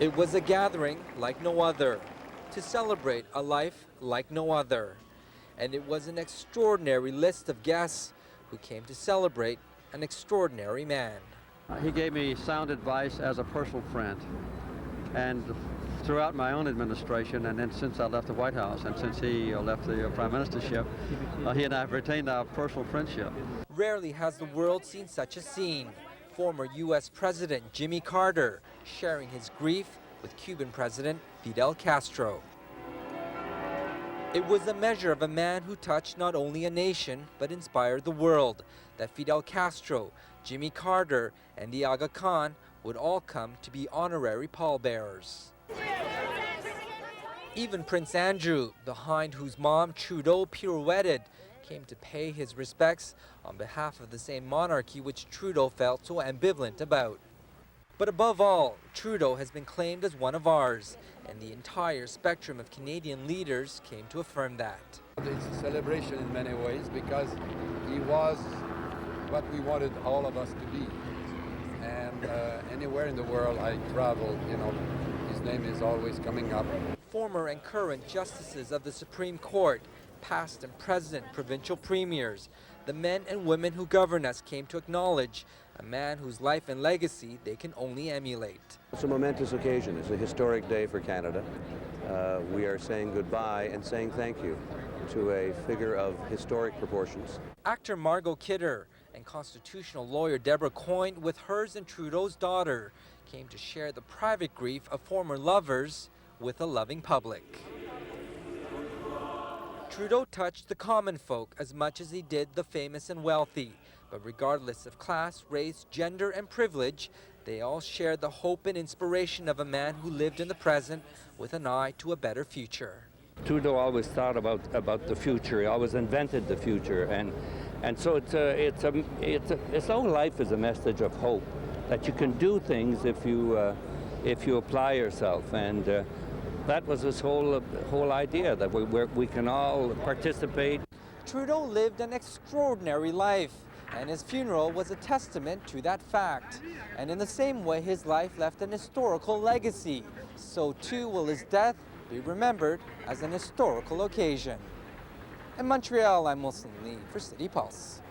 It was a gathering like no other, to celebrate a life like no other. And it was an extraordinary list of guests who came to celebrate an extraordinary man. He gave me sound advice as a personal friend. And throughout my own administration, and then since I left the White House, and since he left the prime ministership, he and I have retained our personal friendship. Rarely has the world seen such a scene. Former U.S. President Jimmy Carter sharing his grief with Cuban President Fidel Castro. It was a measure of a man who touched not only a nation, but inspired the world, that Fidel Castro, Jimmy Carter, and the Aga Khan would all come to be honorary pallbearers. Even Prince Andrew, the hind whose mom Trudeau pirouetted, came to pay his respects on behalf of the same monarchy which Trudeau felt so ambivalent about. But above all, Trudeau has been claimed as one of ours, and the entire spectrum of Canadian leaders came to affirm that. It's a celebration in many ways because he was what we wanted all of us to be. And anywhere in the world I travel, his name is always coming up. Former and current justices of the Supreme Court, past and present provincial premiers, the men and women who govern us came to acknowledge a man whose life and legacy they can only emulate. It's a momentous occasion. It's a historic day for Canada. We are saying goodbye and saying thank you to a figure of historic proportions. Actor Margot Kidder and constitutional lawyer Deborah Coyne, with hers and Trudeau's daughter, came to share the private grief of former lovers with a loving public. Trudeau touched the common folk as much as he did the famous and wealthy, but regardless of class, race, gender, and privilege, they all shared the hope and inspiration of a man who lived in the present with an eye to a better future. Trudeau always thought about the future. He always invented the future, and so his whole life is a message of hope that you can do things if you apply yourself, and that was his whole idea, that we can all participate. Trudeau lived an extraordinary life, and his funeral was a testament to that fact. And in the same way his life left an historical legacy, so too will his death be remembered as an historical occasion. In Montreal, I'm Wilson Lee for City Pulse.